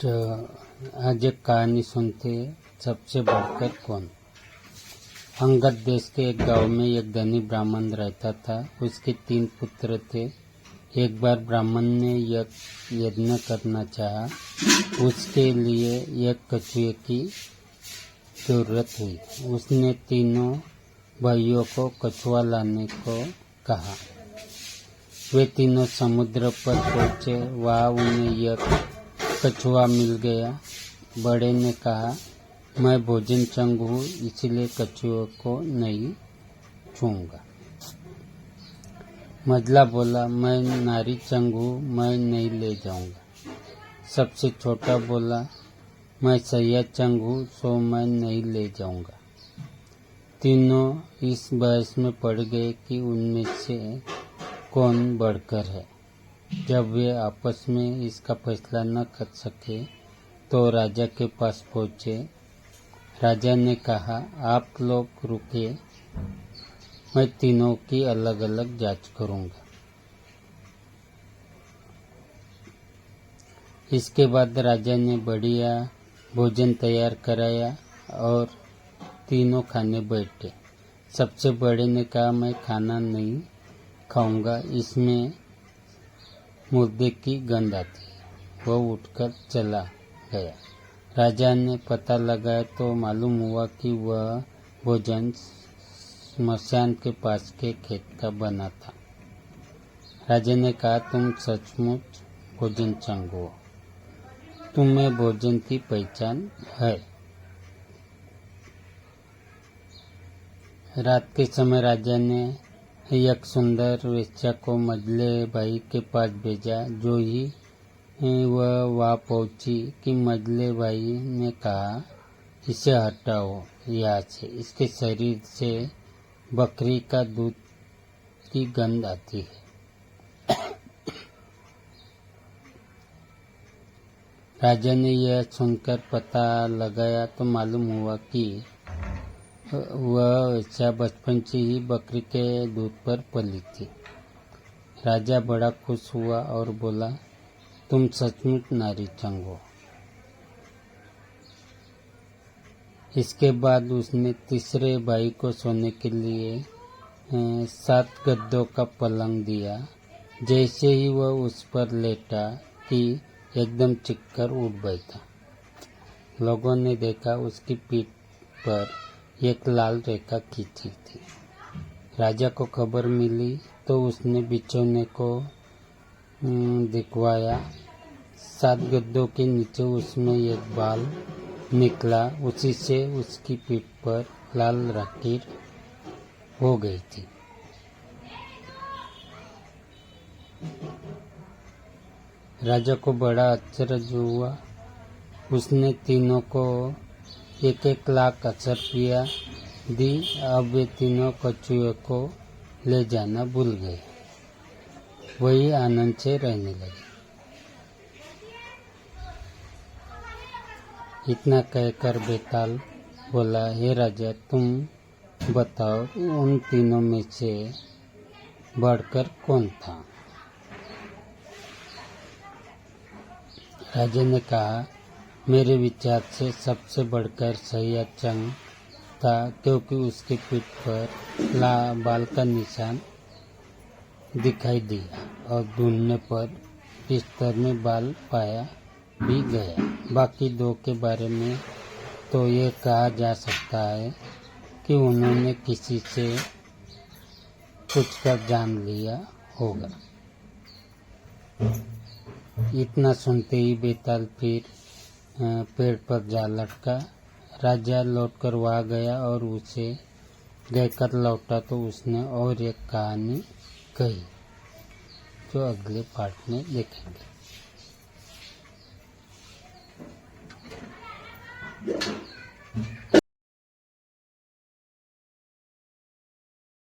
तो आज एक कहानी सुनते हैं, सबसे बढ़कर कौन। अंगद देश के एक गांव में एक धनी ब्राह्मण रहता था। उसके 3 पुत्र थे। एक बार ब्राह्मण ने यज्ञ करना चाहा। उसके लिए एक कछुए की जरूरत हुई। उसने तीनों भाइयों को कछुआ लाने को कहा। वे तीनों समुद्र पर पहुंचे। वहां उन्हें एक कछुआ मिल गया। बड़े ने कहा, मैं भोजन चंग हूँ, इसलिए कछुए को नहीं छूऊंगा। मझला बोला, मैं नारी चंग हूँ, मैं नहीं ले जाऊंगा। सबसे छोटा बोला, मैं सैया चंग हूँ, सो मैं नहीं ले जाऊंगा। तीनों इस बहस में पड़ गए कि उनमें से कौन बढ़कर है। जब वे आपस में इसका फैसला न कर सके तो राजा के पास पहुंचे। राजा ने कहा, आप लोग रुकिए, मैं तीनों की अलग अलग जांच करूंगा। इसके बाद राजा ने बढ़िया भोजन तैयार कराया और तीनों खाने बैठे। सबसे बड़े ने कहा, मैं खाना नहीं खाऊंगा, इसमें मुर्दे की गंध आती है। वह उठकर चला गया। राजा ने पता लगाया तो मालूम हुआ कि वह भोजन स्मशान के पास के खेत का बना था। राजा ने कहा, तुम सचमुच भोजन चंग हो, तुम्हें भोजन की पहचान है। रात के समय राजा ने एक सुंदर वेश्या को मझले भाई के पास भेजा। जो ही वह वहाँ पहुंची कि मझले भाई ने कहा, इसे हटाओ यहाँ से, इसके शरीर से बकरी का दूध की गंध आती है। राजा ने यह सुनकर पता लगाया तो मालूम हुआ कि वह वेश्या बचपन से ही बकरी के दूध पर पली थी। राजा बड़ा खुश हुआ और बोला, तुम सचमुच नारी चंग हो। इसके बाद उसने तीसरे भाई को सोने के लिए 7 गद्दों का पलंग दिया। जैसे ही वह उस पर लेटा कि एकदम चिक्कर उठ बैठा। लोगों ने देखा, उसकी पीठ पर एक लाल रेखा खींची थी। राजा को खबर मिली तो उसने बिछौने को दिखवाया। 7 गद्दों के नीचे उसमें एक बाल निकला। उसी से उसकी पीठ पर लाल लकीर हो गई थी। राजा को बड़ा आश्चर्य हुआ। उसने तीनों को 1-1 लाख रुपया दी। अब वे तीनों कछुए को ले जाना भूल गए। वही आनंद से रहने लगे। इतना कहकर बेताल बोला, हे राजा, तुम बताओ, उन तीनों में से बढ़कर कौन था। राजा ने कहा, मेरे विचार से सबसे बढ़कर सैया चंग था, क्योंकि उसकी पीठ पर बाल का निशान दिखाई दिया और ढूंढने पर बिस्तर में बाल पाया भी गया। बाकी 2 के बारे में तो ये कहा जा सकता है कि उन्होंने किसी से पूछकर जान लिया होगा। इतना सुनते ही बेताल फिर पेड़ पर जा लटका। राजा लौटकर वहाँ गया और उसे कहकर लौटा तो उसने और एक कहानी कही, जो अगले पार्ट में देखेंगे।